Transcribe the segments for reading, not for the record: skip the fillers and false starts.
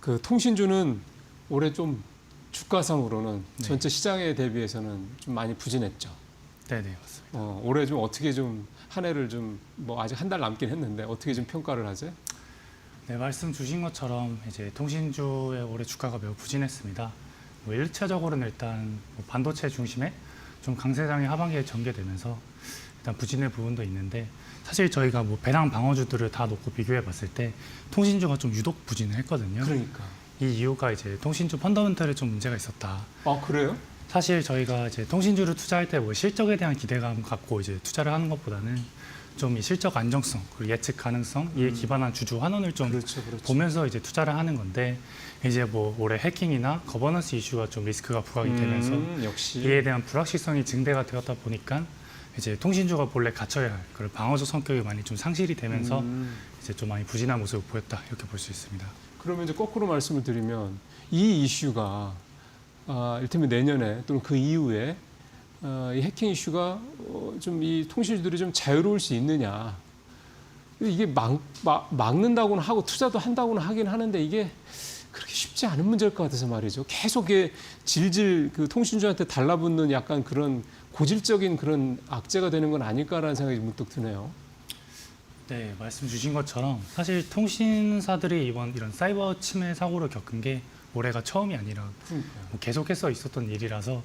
그 통신주는 올해 좀 주가상으로는 네. 전체 시장에 대비해서는 좀 많이 부진했죠. 네네, 맞습니다. 올해 좀 어떻게 좀 한 해를 좀 뭐 아직 한 달 남긴 했는데 어떻게 좀 평가를 하세요? 네, 말씀 주신 것처럼 이제 통신주의 올해 주가가 매우 부진했습니다. 뭐 1차적으로는 일단 뭐 반도체 중심의 좀 강세장이 하반기에 전개되면서 일단 부진의 부분도 있는데, 사실 저희가 뭐 배당 방어주들을 다 놓고 비교해 봤을 때 통신주가 좀 유독 부진을 했거든요. 그러니까. 이 이유가 이제 통신주 펀더멘털에 좀 문제가 있었다. 아, 그래요? 사실 저희가 이제 통신주를 투자할 때 뭐 실적에 대한 기대감 갖고 이제 투자를 하는 것보다는 좀 이 실적 안정성 그리고 예측 가능성 이에 기반한 주주 환원을 좀 그렇죠. 보면서 이제 투자를 하는 건데, 이제 뭐 올해 해킹이나 거버넌스 이슈가 좀 리스크가 부각이 되면서 역시. 이에 대한 불확실성이 증대가 되었다 보니까 이제 통신주가 본래 갖춰야 할 그런 방어적 성격이 많이 좀 상실이 되면서 이제 좀 많이 부진한 모습을 보였다, 이렇게 볼 수 있습니다. 그러면 이제 거꾸로 말씀을 드리면 이 이슈가 이를테면 내년에 또는 그 이후에 이 해킹 이슈가 좀 이 통신주들이 좀 자유로울 수 있느냐. 이게 막는다고는 하고 투자도 한다고는 하긴 하는데 이게 그렇게 쉽지 않은 문제일 것 같아서 말이죠. 계속 질질 그 통신주한테 달라붙는 약간 그런 고질적인 그런 악재가 되는 건 아닐까라는 생각이 문득 드네요. 네, 말씀 주신 것처럼 사실 통신사들이 이번 이런 사이버 침해 사고를 겪은 게 올해가 처음이 아니라 뭐 계속해서 있었던 일이라서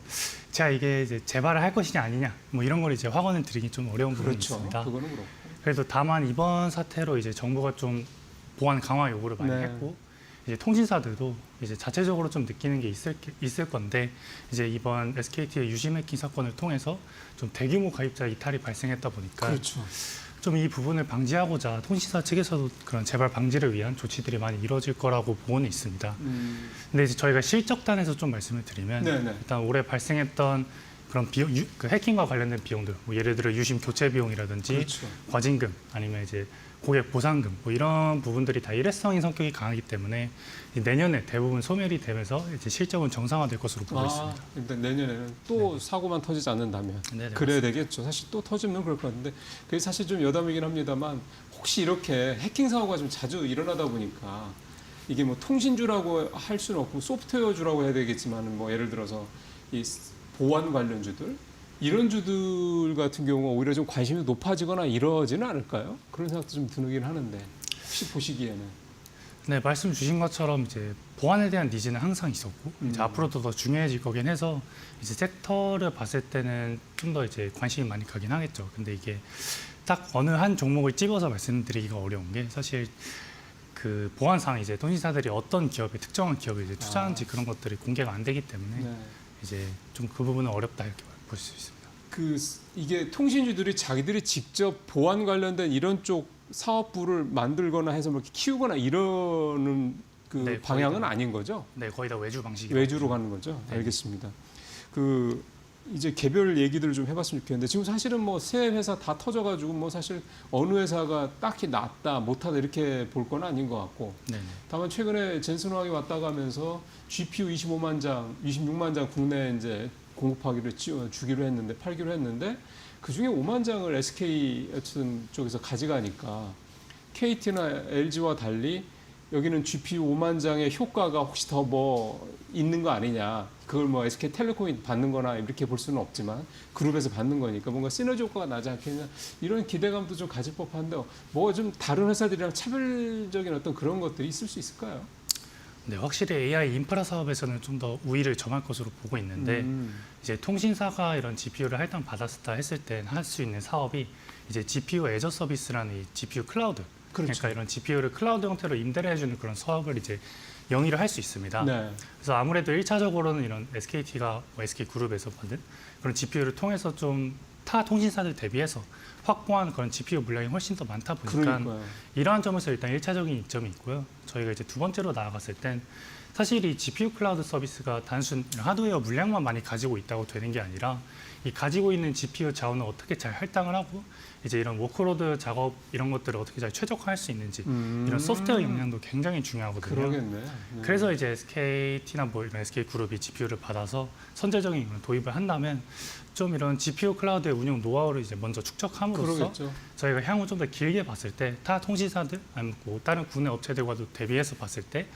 제가 이게 이제 재발을 할 것이냐 아니냐 뭐 이런 걸 이제 확언을 드리기 좀 어려운 부분이 그렇죠. 있습니다. 그거는 그렇고. 그래도 다만 이번 사태로 이제 정부가 좀 보안 강화 요구를 많이 네. 했고, 이제 통신사들도 이제 자체적으로 좀 느끼는 게 있을 건데, 이제 이번 SKT의 유심 해킹 사건을 통해서 좀 대규모 가입자 이탈이 발생했다 보니까 그렇죠. 좀 이 부분을 방지하고자 통신사 측에서도 그런 재발 방지를 위한 조치들이 많이 이루어질 거라고 보고는 있습니다. 근데 이제 저희가 실적단에서 좀 말씀을 드리면 네네. 일단 올해 발생했던 그런 비용, 그 해킹과 관련된 비용들, 뭐 예를 들어 유심 교체 비용이라든지 그렇죠. 과징금 아니면 이제 고객 보상금 뭐 이런 부분들이 다 일회성인 성격이 강하기 때문에 내년에 대부분 소멸이 되면서 이제 실적은 정상화될 것으로 보고 있습니다. 일단 내년에는 또 사고만 터지지 않는다면 네네, 그래야 되겠죠. 사실 또 터지면 그럴 것 같은데 그게 사실 좀 여담이긴 합니다만 혹시 이렇게 해킹 사고가 좀 자주 일어나다 보니까 이게 뭐 통신주라고 할 수는 없고 소프트웨어주라고 해야 되겠지만 뭐 예를 들어서 이 보안 관련주들 이런 주들 같은 경우가 오히려 좀 관심이 높아지거나 이러지는 않을까요? 그런 생각도 좀 드는 하는데 혹시 보시기에는. 네, 말씀 주신 것처럼 이제 보안에 대한 니즈는 항상 있었고 이제 앞으로도 더 중요해질 거긴 해서 이제 섹터를 봤을 때는 좀 더 이제 관심이 많이 가긴 하겠죠. 근데 이게 딱 어느 한 종목을 집어서 말씀드리기가 어려운 게, 사실 그 보안상 이제 통신사들이 어떤 기업에 특정한 기업에 이제 투자하는지 그런 것들이 공개가 안 되기 때문에 네. 이제 좀 그 부분은 어렵다, 이렇게 볼 수 있습니다. 이게 통신주들이 자기들이 직접 보안 관련된 이런 쪽 사업부를 만들거나 해서 뭐 이렇게 키우거나 이러는 그 네, 방향은 거의 다. 아닌 거죠? 네, 거의 다 외주 방식이 외주로 가는 거죠? 네. 알겠습니다. 이제 개별 얘기들을 좀 해봤으면 좋겠는데 지금 사실은 뭐 새 회사 다 터져가지고 뭐 사실 어느 회사가 딱히 낫다 못하다 이렇게 볼 건 아닌 것 같고, 네네. 다만 최근에 젠슨화학이 왔다 가면서 GPU 25만 장, 26만 장 국내에 이제 공급하기로 주기로 했는데 팔기로 했는데 그 중에 5만 장을 SK 쪽에서 가져가니까 KT나 LG와 달리 여기는 GPU 5만 장의 효과가 혹시 더 뭐 있는 거 아니냐. 그걸 뭐 SK텔레콤이 받는 거나 이렇게 볼 수는 없지만 그룹에서 받는 거니까 뭔가 시너지 효과가 나지 않겠냐. 이런 기대감도 좀 가질 법한데 뭐 좀 다른 회사들이랑 차별적인 어떤 그런 것들이 있을 수 있을까요? 네, 확실히 AI 인프라 사업에서는 좀 더 우위를 점할 것으로 보고 있는데, 이제 통신사가 이런 GPU를 할당 받았다 했을 때 할 수 있는 사업이 이제 GPU 애저 서비스라는 이 GPU 클라우드, 그렇죠. 그러니까 이런 GPU를 클라우드 형태로 임대를 해주는 그런 사업을 이제 영위를 할 수 있습니다. 네. 그래서 아무래도 1차적으로는 이런 SKT가 SK그룹에서 받은 그런 GPU를 통해서 좀 타 통신사들 대비해서 확보한 그런 GPU 물량이 훨씬 더 많다 보니까 그러니까요. 이러한 점에서 일단 1차적인 이점이 있고요. 저희가 이제 두 번째로 나아갔을 땐 사실 이 GPU 클라우드 서비스가 단순 하드웨어 물량만 많이 가지고 있다고 되는 게 아니라 이 가지고 있는 GPU 자원을 어떻게 잘 할당을 하고 이제 이런 워크로드 작업 이런 것들을 어떻게 잘 최적화할 수 있는지 이런 소프트웨어 역량도 굉장히 중요하거든요. 그러겠네. 네. 그래서 이제 SKT나 뭐 이런 SK그룹이 GPU를 받아서 선제적인 그런 도입을 한다면 좀 이런 GPU 클라우드의 운영 노하우를 이제 먼저 축적함으로써 그러겠죠. 저희가 향후 좀 더 길게 봤을 때 타 통신사들 아니면 뭐 다른 국내 업체들과도 대비해서 봤을 때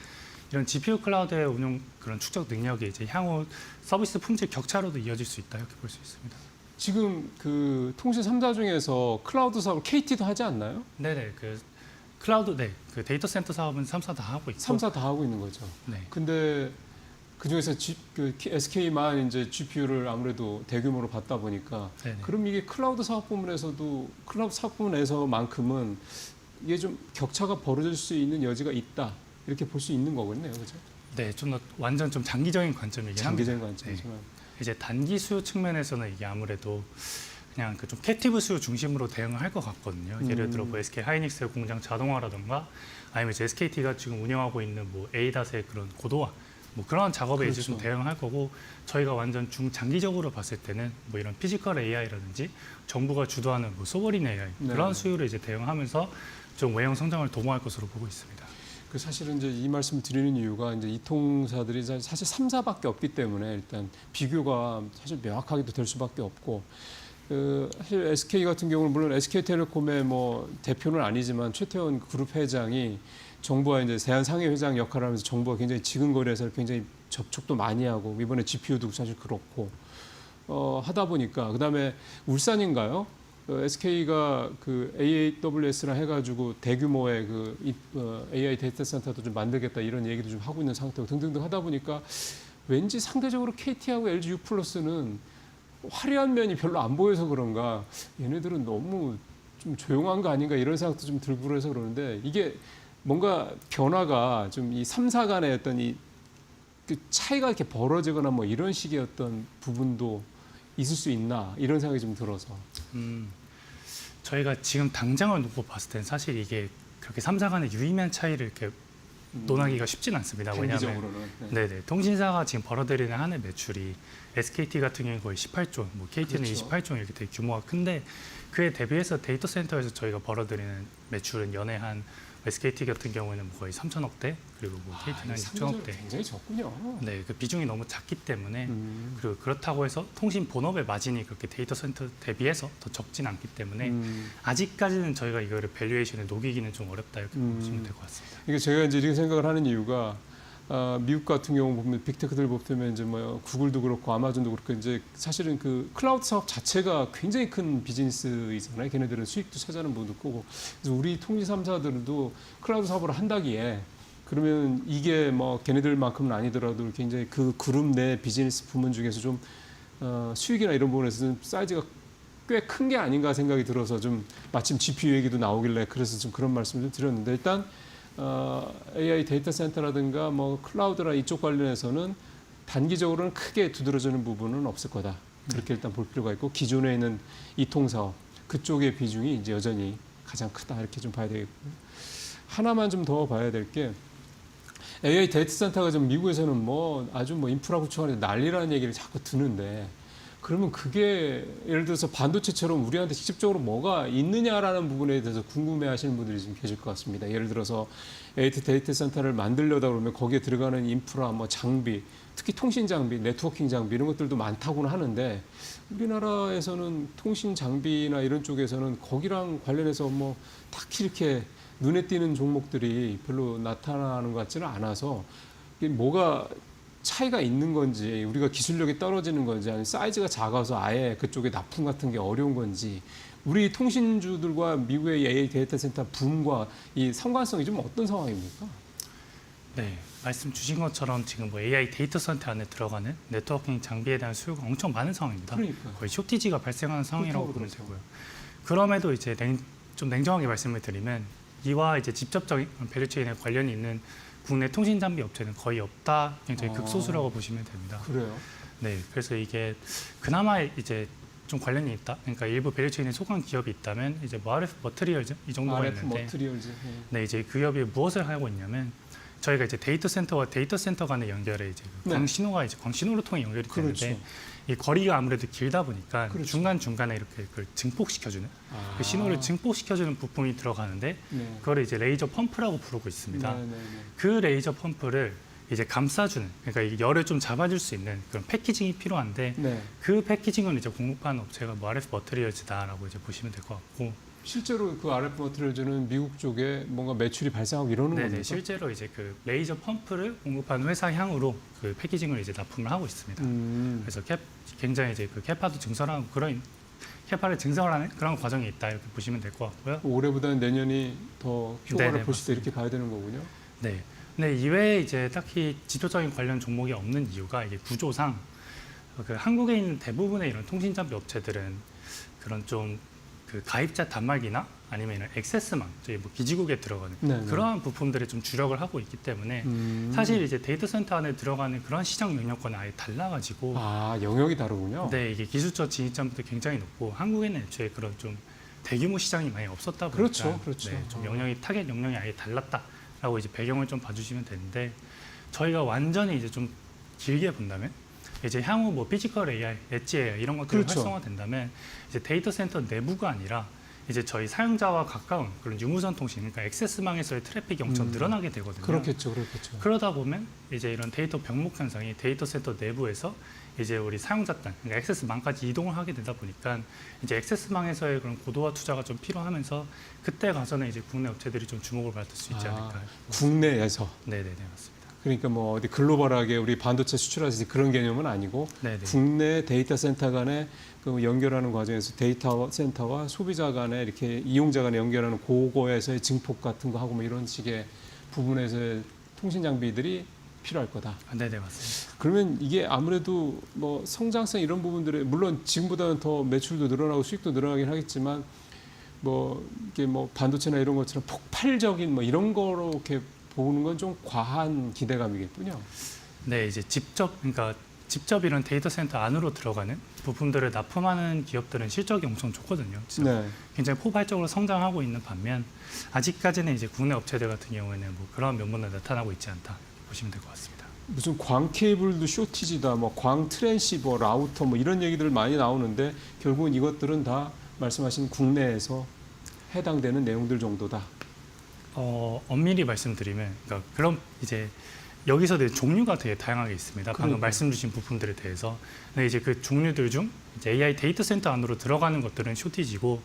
이런 GPU 클라우드의 운용 그런 축적 능력이 이제 향후 서비스 품질 격차로도 이어질 수 있다 이렇게 볼 수 있습니다. 지금 그 통신 3사 중에서 클라우드 사업을 KT도 하지 않나요? 네네 그 클라우드 그 데이터 센터 사업은 3사 다 하고 있고 3사 다 하고 있는 거죠. 네. 근데 그 중에서 SK만 이제 GPU를 아무래도 대규모로 받다 보니까 네네. 그럼 이게 클라우드 사업 부문에서도 클라우드 사업 부문에서만큼은 이게 좀 격차가 벌어질 수 있는 여지가 있다 이렇게 볼 수 있는 거겠네요, 그렇죠? 네, 좀 더 완전 좀 장기적인 관점이긴 장기적인 합니다. 관점이지만 이제 단기 수요 측면에서는 이게 아무래도 그냥 그 좀 캡티브 수요 중심으로 대응을 할 것 같거든요. 예를 들어 뭐 SK 하이닉스의 공장 자동화라든가 아니면 이제 SKT가 지금 운영하고 있는 뭐 A닷의 그런 고도화 뭐 그런 작업에 이제 좀 그렇죠. 대응을 할 거고 저희가 완전 중장기적으로 봤을 때는 뭐 이런 피지컬 AI라든지 정부가 주도하는 뭐 소버린 AI 네. 그런 수요를 이제 대응하면서 좀 외형 성장을 도모할 것으로 보고 있습니다. 그 사실은 이제 이 말씀 드리는 이유가 이제 이 통사들이 사실 3사밖에 없기 때문에 일단 비교가 사실 명확하게도 될 수밖에 없고 사실 SK 같은 경우는 물론 SK텔레콤의 뭐 대표는 아니지만 최태원 그룹 회장이 정부와 이제 세안상해 회장 역할을 하면서 정부가 굉장히 지근거리에서 굉장히 접촉도 많이 하고 이번에 GPU도 사실 그렇고 하다 보니까 그다음에 울산인가요? SK가 그 AWS랑 해가지고 대규모의 AI 데이터 센터도 좀 만들겠다 이런 얘기도 좀 하고 있는 상태고 등등등 하다 보니까 왠지 상대적으로 KT하고 LG U+는 화려한 면이 별로 안 보여서 그런가 얘네들은 너무 좀 조용한 거 아닌가 이런 생각도 좀 들고 그래서 그러는데 이게 뭔가 변화가 좀 이 3사 간의 어떤 그 차이가 이렇게 벌어지거나 뭐 이런 식의 어떤 부분도 있을 수 있나 이런 생각이 좀 들어서. 저희가 지금 당장을 놓고 봤을 때는 사실 이게 그렇게 3사 간의 유의미한 차이를 이렇게 논하기가 쉽진 않습니다. 왜냐하면 단기적으로는. 네네 통신사가 지금 벌어들이는 한 해 매출이 SKT 같은 경우는 거의 18조, 뭐 KT는 그렇죠. 28조 이렇게 되게 규모가 큰데 그에 대비해서 데이터 센터에서 저희가 벌어들이는 매출은 연에 한 SKT 같은 경우에는 뭐 거의 3천억대 그리고 뭐 KT는 한 6천억대. 굉장히 적군요. 네, 그 비중이 너무 작기 때문에 음. 그리고 그렇다고 해서 통신 본업의 마진이 그렇게 데이터 센터 대비해서 더 적진 않기 때문에 아직까지는 저희가 이거를 밸류에이션에 녹이기는 좀 어렵다 이렇게 보시면 될 것 같습니다. 이게 제가 이제 이렇게 생각을 하는 이유가 미국 같은 경우 보면 빅테크들 보면 이제 뭐 구글도 그렇고 아마존도 그렇고 이제 사실은 그 클라우드 사업 자체가 굉장히 큰 비즈니스이잖아요. 걔네들은 수익도 찾아는 부분도 크고 그래서 우리 통신 3사들도 클라우드 사업을 한다기에 그러면 이게 뭐 걔네들만큼은 아니더라도 굉장히 그 그룹 내 비즈니스 부문 중에서 좀 수익이나 이런 부분에서 좀 사이즈가 꽤 큰 게 아닌가 생각이 들어서 좀 마침 GPU 얘기도 나오길래 그래서 좀 그런 말씀을 좀 드렸는데 일단 AI 데이터 센터라든가 뭐 클라우드나 이쪽 관련해서는 단기적으로는 크게 두드러지는 부분은 없을 거다. 그렇게 일단 볼 필요가 있고 기존에 있는 이통 사업 그쪽의 비중이 이제 여전히 가장 크다 이렇게 좀 봐야 되겠고요. 하나만 좀 더 봐야 될 게 AI 데이터 센터가 좀 미국에서는 뭐 아주 뭐 인프라 구축하는 난리라는 얘기를 자꾸 듣는데 그러면 그게 예를 들어서 반도체처럼 우리한테 직접적으로 뭐가 있느냐라는 부분에 대해서 궁금해하시는 분들이 좀 계실 것 같습니다. 예를 들어서 AI 데이터 센터를 만들려다 그러면 거기에 들어가는 인프라, 뭐 장비, 특히 통신 장비, 네트워킹 장비 이런 것들도 많다고는 하는데 우리나라에서는 통신 장비나 이런 쪽에서는 거기랑 관련해서 뭐 딱히 이렇게 눈에 띄는 종목들이 별로 나타나는 것 같지는 않아서 이게 뭐가 차이가 있는 건지 우리가 기술력이 떨어지는 건지 아니면 사이즈가 작아서 아예 그쪽에 납품 같은 게 어려운 건지 우리 통신주들과 미국의 AI 데이터 센터 붐과 이 상관성이 좀 어떤 상황입니까? 네, 말씀 주신 것처럼 지금 뭐 AI 데이터 센터 안에 들어가는 네트워킹 장비에 대한 수요가 엄청 많은 상황입니다. 그러니까요. 거의 쇼티지가 발생하는 상황이라고 보면 그렇죠. 되고요. 그럼에도 이제 좀 냉정하게 말씀을 드리면 이와 이제 직접적인 밸류체인에 관련이 있는 국내 통신 장비 업체는 거의 없다, 굉장히 극소수라고 보시면 됩니다. 그래요? 네, 그래서 이게 그나마 이제 좀 관련이 있다. 그러니까 일부 밸류체인에 속한 기업이 있다면 이제 뭐 RF 머트리얼즈 이 정도가 RF 있는데, 머트리얼즈. 네, 이제 그 기업이 무엇을 하고 있냐면 저희가 이제 데이터 센터와 데이터 센터 간의 연결에 이제 네. 광신호가 이제 광신호를 통해 연결이 되는데 그렇죠. 이 거리가 아무래도 길다 보니까 그렇죠. 중간 중간에 이렇게 그걸 증폭시켜주는 그 신호를 증폭시켜주는 부품이 들어가는데 네. 그거를 이제 레이저 펌프라고 부르고 있습니다. 네, 네, 네. 그 레이저 펌프를 이제 감싸주는, 그러니까 이 열을 좀 잡아줄 수 있는 그런 패키징이 필요한데 네. 그 패키징을 이제 공급하는 업체가 뭐 RF 머트리얼즈다라고 이제 보시면 될 것 같고 실제로 그 RF 머티리얼즈는 미국 쪽에 뭔가 매출이 발생하고 이러는 네네, 겁니까? 실제로 이제 그 레이저 펌프를 공급하는 회사 향으로 그 패키징을 이제 납품을 하고 있습니다. 그래서 굉장히 이제 그 캐파도 증설하고 그런 캐파를 증설하는 그런 과정이 있다 이렇게 보시면 될 것 같고요. 올해보다는 내년이 더 효과를 네네, 볼 수 있다 맞습니다. 이렇게 봐야 되는 거군요. 네. 근데 이외에 이제 딱히 지표적인 관련 종목이 없는 이유가 이게 구조상 그 한국에 있는 대부분의 이런 통신장비 업체들은 그런 좀 그 가입자 단말기나 아니면 이런 액세스망, 저희 뭐 기지국에 들어가는 네네. 그러한 부품들에 좀 주력을 하고 있기 때문에 사실 이제 데이터 센터 안에 들어가는 그런 시장 영역과는 아예 달라가지고 아, 영역이 다르군요. 네, 이게 기술적 진입장부터 굉장히 높고 한국에는 애초에 그런 좀 대규모 시장이 많이 없었다 보니까 그렇죠, 그렇죠. 네, 좀 영역이 타겟 영역이 아예 달랐다라고 이제 배경을 좀 봐주시면 되는데 저희가 완전히 이제 좀 길게 본다면 이제 향후 뭐 피지컬 AI, 엣지 AI 이런 것들이 그렇죠. 활성화된다면 이제 데이터 센터 내부가 아니라 이제 저희 사용자와 가까운 그런 유무선 통신, 그러니까 액세스망에서의 트래픽이 엄청 늘어나게 되거든요. 그렇겠죠, 그렇겠죠. 그러다 보면 이제 이런 데이터 병목 현상이 데이터 센터 내부에서 이제 우리 사용자 단, 그러니까 액세스망까지 이동을 하게 되다 보니까 이제 액세스망에서의 그런 고도화 투자가 좀 필요하면서 그때 가서는 이제 국내 업체들이 좀 주목을 받을 수 있지 않을까. 국내에서. 네네네 맞습니다. 그러니까 뭐 어디 글로벌하게 우리 반도체 수출하듯이 그런 개념은 아니고 네네. 국내 데이터 센터 간에 그 연결하는 과정에서 데이터 센터와 소비자 간에 이렇게 이용자 간에 연결하는 그거에서의 증폭 같은 거 하고 뭐 이런 식의 부분에서의 통신 장비들이 필요할 거다. 네네 맞습니다. 그러면 이게 아무래도 뭐 성장성 이런 부분들에 물론 지금보다는 더 매출도 늘어나고 수익도 늘어나긴 하겠지만 뭐 이게 뭐 반도체나 이런 것처럼 폭발적인 뭐 이런 거로 이렇게 보는 건 좀 과한 기대감이겠군요. 네 이제 직접 이런 데이터 센터 안으로 들어가는 부품들을 납품하는 기업들은 실적이 엄청 좋거든요. 네. 굉장히 포괄적으로 성장하고 있는 반면 아직까지는 이제 국내 업체들 같은 경우에는 뭐 그런 면모는 나타나고 있지 않다 이렇게 보시면 될 것 같습니다. 무슨 광 케이블도 쇼티지다, 뭐 광 트랜시버, 라우터 뭐 이런 얘기들 많이 나오는데 결국은 이것들은 다 말씀하신 국내에서 해당되는 내용들 정도다. 엄밀히 말씀드리면, 그러니까 그럼 이제 여기서 종류가 되게 다양하게 있습니다. 방금 그러니까요. 말씀 주신 부품들에 대해서. 근데 이제 그 종류들 중 이제 AI 데이터 센터 안으로 들어가는 것들은 쇼티지고,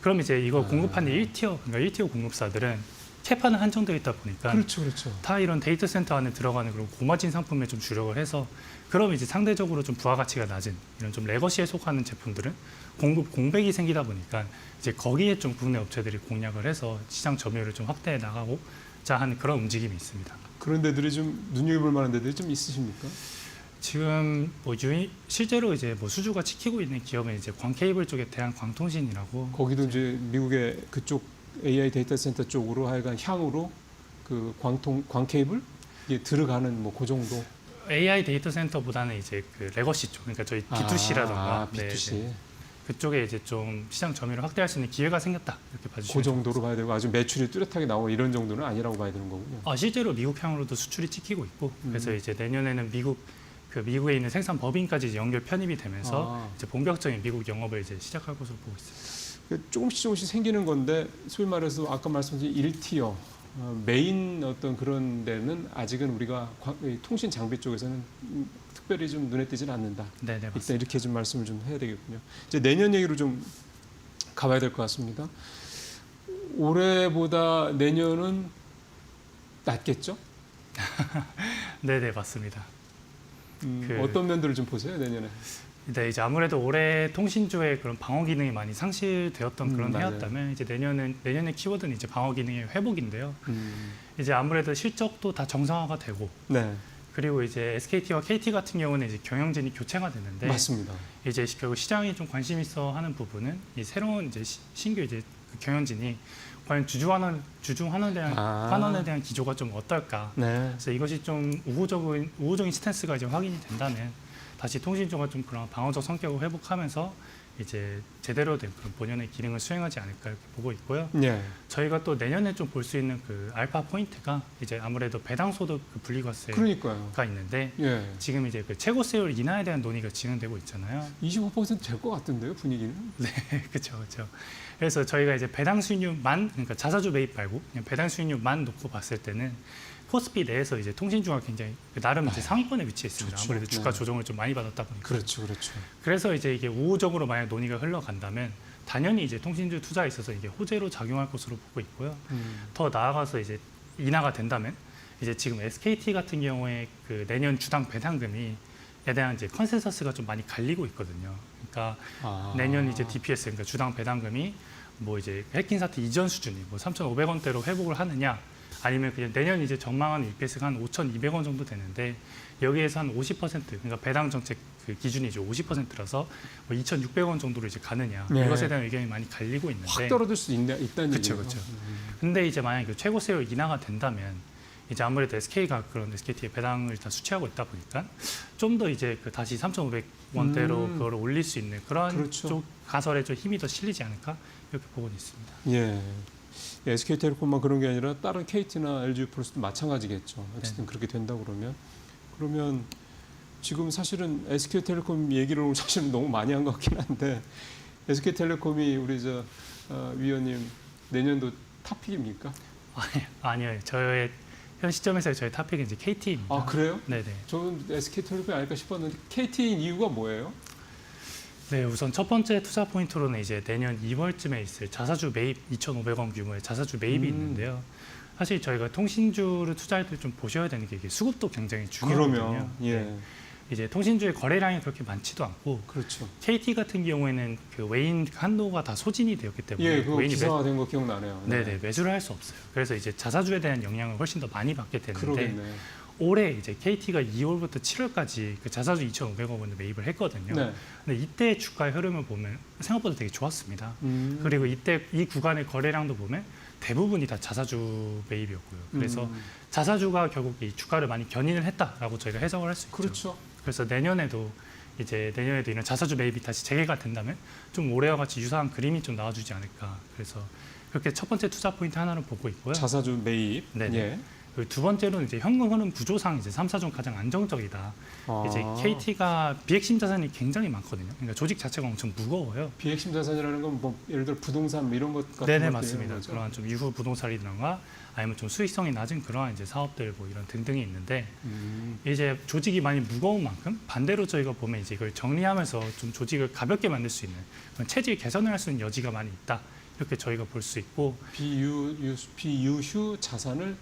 그럼 이제 이거 공급하는 1티어, 그러니까 1티어 공급사들은 캐파는 한정되어 있다 보니까 그렇죠, 그렇죠. 다 이런 데이터 센터 안에 들어가는 그런 고마진 상품에 좀 주력을 해서 그럼 이제 상대적으로 좀 부가가치가 낮은 이런 좀 레거시에 속하는 제품들은 공급 공백이 생기다 보니까 이제 거기에 좀 국내 업체들이 공략을 해서 시장 점유율을 좀 확대해 나가고자 하는 그런 움직임이 있습니다. 그런 데들이 좀 눈여겨볼 만한 데들이 좀 있으십니까? 지금 뭐 실제로 이제 뭐 수주가 지키고 있는 기업은 이제 광 케이블 쪽에 대한광통신이라고 거기도 이제 미국의 그쪽 AI 데이터 센터 쪽으로 하여간 향으로 그 광 케이블 이게 들어가는 뭐 그 정도. AI 데이터 센터보다는 이제 그 레거시 쪽, 그러니까 저희 B2C라던가 B2C. 그쪽에 이제 좀 시장 점유율을 확대할 수 있는 기회가 생겼다 이렇게 그 봐주시면 정도로 봐야 되고 아주 매출이 뚜렷하게 나오고 이런 정도는 아니라고 봐야 되는 거군요. 실제로 미국향으로도 수출이 찍히고 있고 그래서 이제 내년에는 미국에 있는 생산 법인까지 이제 연결 편입이 되면서 이제 본격적인 미국 영업을 이제 시작할 것으로 보고 있습니다. 조금씩 생기는 건데 소위 말해서 아까 말씀드린 1티어 메인 어떤 그런 데는 아직은 우리가 통신 장비 쪽에서는 특별히 좀 눈에 띄지는 않는다. 네, 일단 맞습니다. 이렇게 좀 말씀을 좀 해야 되겠군요. 이제 내년 얘기로 좀 가봐야 될 것 같습니다. 올해보다 내년은 낫겠죠? 네, 맞습니다. 어떤 면들을 좀 보세요 내년에? 네, 이제 아무래도 올해 통신주의 그런 방어 기능이 많이 상실되었던 그런 맞아요. 해였다면 이제 내년의 키워드는 이제 방어 기능의 회복인데요. 이제 아무래도 실적도 다 정상화가 되고 네, 그리고 이제 SKT와 KT 같은 경우는 이제 경영진이 교체가 되는데 맞습니다. 이제 결국 시장이 좀 관심 있어 하는 부분은 이 새로운 이제 신규 이제 그 경영진이 과연 주주 환원에 대한 기조가 좀 어떨까? 네, 그래서 이것이 좀 우호적인 스탠스가 이제 확인이 된다면 다시 통신주가 좀 그런 방어적 성격을 회복하면서 이제 제대로 된 그런 본연의 기능을 수행하지 않을까 이렇게 보고 있고요. 네, 저희가 또 내년에 좀 볼 수 있는 그 알파 포인트가 이제 아무래도 배당소득 그 분리과세가 그러니까요. 있는데 예, 지금 이제 그 최고세율 인하에 대한 논의가 진행되고 있잖아요. 25%될 것 같은데요 분위기는? 네, 그렇죠. 그래서 저희가 이제 배당 수익률만, 그러니까 자사주 매입 말고 그냥 배당 수익률만 놓고 봤을 때는 코스피 내에서 이제 통신주가 굉장히 나름 이제 상위권에 위치해 있습니다. 좋죠. 아무래도 주가 네. 조정을 좀 많이 받았다 보니까. 그렇죠, 그렇죠. 그래서 이제 이게 우호적으로 만약 논의가 흘러간다면 당연히 이제 통신주 투자에 있어서 이게 호재로 작용할 것으로 보고 있고요. 더 나아가서 이제 인하가 된다면 이제 지금 SKT 같은 경우에 그 내년 주당 배당금이 에 대한 이제 컨센서스가 좀 많이 갈리고 있거든요. 그러니까 내년 이제 DPS 그러니까 주당 배당금이 뭐 이제 해킹 사태 이전 수준이 뭐 3,500원대로 회복을 하느냐 아니면 그냥 내년 이제 전망하는 EPS가 한 5,200원 정도 되는데 여기에서 한 50% 그러니까 배당 정책 그 기준이 이제 50%라서 뭐 2,600원 정도로 이제 가느냐 네. 이것에 대한 의견이 많이 갈리고 있는데 확 떨어질 수 있다는 그쵸, 얘기예요. 그쵸. 근데 이제 만약에 그 최고 세율 인하가 된다면 이제 아무래도 SK가 그런 SKT의 배당을 다 수취하고 있다 보니까 좀 더 이제 그 다시 3,500원대로 그걸 올릴 수 있는 그런 그렇죠. 쪽 가설에 좀 힘이 더 실리지 않을까 이렇게 보고는 있습니다. 예. SK텔레콤만 그런 게 아니라 다른 KT나 LG유플러스도 마찬가지겠죠. 어쨌든 그렇게 된다 그러면 지금 사실은 SK텔레콤 얘기를 오늘 사실은 너무 많이 한 것 같긴 한데 SK텔레콤이 우리 위원님 내년도 탑픽입니까? 아니요, 저의 현 시점에서 저희 탑픽은 이제 KT입니다. 아 그래요? 네네. 저는 SK텔레콤이 아닐까 싶었는데 KT인 이유가 뭐예요? 네, 우선 첫 번째 투자 포인트로는 이제 내년 2월쯤에 있을 자사주 매입 2,500원 규모의 자사주 매입이 있는데요. 사실 저희가 통신주를 투자할 때 좀 보셔야 되는 게 이게 수급도 굉장히 중요하거든요. 그러면 예, 네. 이제 통신주의 거래량이 그렇게 많지도 않고 그렇죠. KT 같은 경우에는 그 외인 한도가 다 소진이 되었기 때문에 예, 그거 외인이 기사화된 거 기억나네요. 네네 매수를 할 수 없어요. 그래서 이제 자사주에 대한 영향을 훨씬 더 많이 받게 되는데 그러겠네. 올해 이제 KT가 2월부터 7월까지 그 자사주 2,500억 원을 매입을 했거든요. 네. 근데 이때 주가의 흐름을 보면 생각보다 되게 좋았습니다. 그리고 이때 이 구간의 거래량도 보면 대부분이 다 자사주 매입이었고요. 그래서 자사주가 결국 이 주가를 많이 견인을 했다라고 저희가 해석을 할 수 있죠. 그렇죠. 그래서 내년에도 이런 자사주 매입이 다시 재개가 된다면 좀 올해와 같이 유사한 그림이 좀 나와주지 않을까. 그래서 그렇게 첫 번째 투자 포인트 하나를 보고 있고요. 자사주 매입. 네네. 예. 그리고 두 번째로는 이제 현금 흐름 구조상 이제 3사 중 가장 안정적이다. 이제 KT가 비핵심 자산이 굉장히 많거든요. 그러니까 조직 자체가 엄청 무거워요. 비핵심 자산이라는 건 뭐 예를 들어 부동산 뭐 이런 것 같은 네네 것들이 맞습니다. 거죠? 그러한 좀 유후 부동산이라든가 아니면 좀 수익성이 낮은 그러한 이제 사업들 뭐 이런 등등이 있는데 이제 조직이 많이 무거운 만큼 반대로 저희가 보면 이제 이걸 정리하면서 좀 조직을 가볍게 만들 수 있는 그런 체질 개선을 할 수 있는 여지가 많이 있다. 이렇게 저희가 볼 수 있고 비유휴 자산을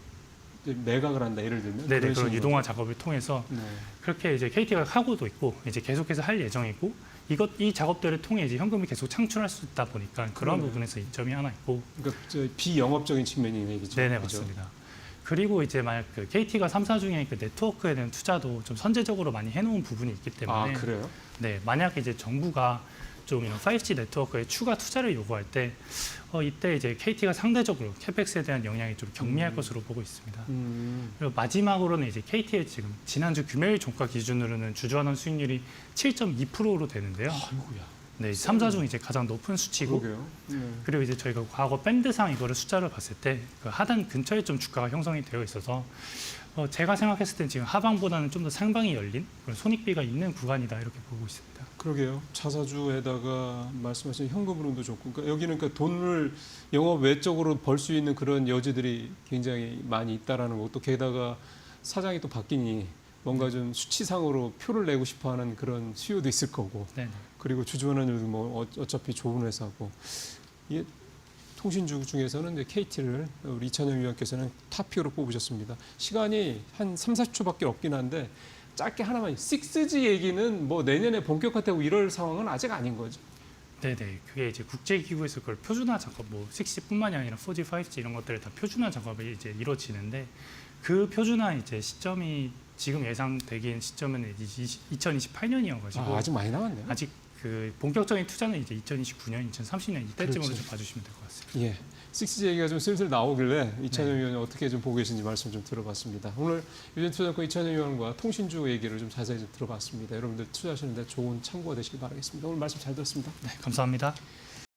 이제 매각을 한다 예를 들면 네네 그런 식으로. 유동화 작업을 통해서 네. 그렇게 이제 KT가 하고도 있고 이제 계속해서 할 예정이고 이 작업들을 통해 이제 현금을 계속 창출할 수 있다 보니까 그런 그러네. 부분에서 이점이 하나 있고 그러니까 비영업적인 측면이 얘기죠. 네네 그죠? 맞습니다. 그리고 이제 만약 그 KT가 3사 중에 그 네트워크에 대한 투자도 좀 선제적으로 많이 해놓은 부분이 있기 때문에 아 그래요? 네 만약 이제 정부가 좀 이런 5G 네트워크에 추가 투자를 요구할 때 이때 이제 KT가 상대적으로 캐펙스에 대한 영향이 좀 경미할 것으로 보고 있습니다. 그리고 마지막으로는 이제 KT의 지금 지난주 금요일 종가 기준으로는 주주환원 수익률이 7.2%로 되는데요. 아이고야. 네, 3사 중 이제 가장 높은 수치고 그러게요. 네. 그리고 이제 저희가 과거 밴드상 이거를 숫자를 봤을 때 그 하단 근처에 좀 주가가 형성이 되어 있어서 제가 생각했을 땐 지금 하방보다는 좀 더 상방이 열린 그런 손익비가 있는 구간이다 이렇게 보고 있습니다. 그러게요. 자사주에다가 말씀하신 현금 흐름도 좋고 그러니까 여기는 그러니까 돈을 영업 외적으로 벌 수 있는 그런 여지들이 굉장히 많이 있다라는 것도 게다가 사장이 또 바뀌니 뭔가 좀 수치상으로 표를 내고 싶어하는 그런 수요도 있을 거고 네. 그리고 주주환원율도 뭐 어차피 좋은 회사고 이게 통신주 중에서는 이제 KT를 우리 이찬영 위원께서는 탑픽으로 뽑으셨습니다. 시간이 한 3, 40초밖에 없긴 한데 짧게 하나만 6G 얘기는 뭐 내년에 본격화되고 이럴 상황은 아직 아닌 거죠. 네네. 그게 이제 국제기구에서 그걸 표준화 작업, 뭐 6G뿐만이 아니라 4G, 5G 이런 것들을 다 표준화 작업이 이제 이루어지는데 그 표준화 이제 시점이 지금 예상되긴 시점은 2028년이어가지고 아직 많이 남았네요. 아직 그 본격적인 투자는 이제 2029년, 2030년 이때쯤으로 그렇죠. 좀 봐주시면 될 것 같습니다. 예. 6G 얘기가 좀 슬슬 나오길래 이찬영 위원이 어떻게 좀 보고 계신지 말씀 좀 들어봤습니다. 오늘 유전투자증권 이찬영 위원과 통신주 얘기를 좀 자세히 좀 들어봤습니다. 여러분들 투자하시는데 좋은 참고가 되시길 바라겠습니다. 오늘 말씀 잘 들었습니다. 네, 감사합니다.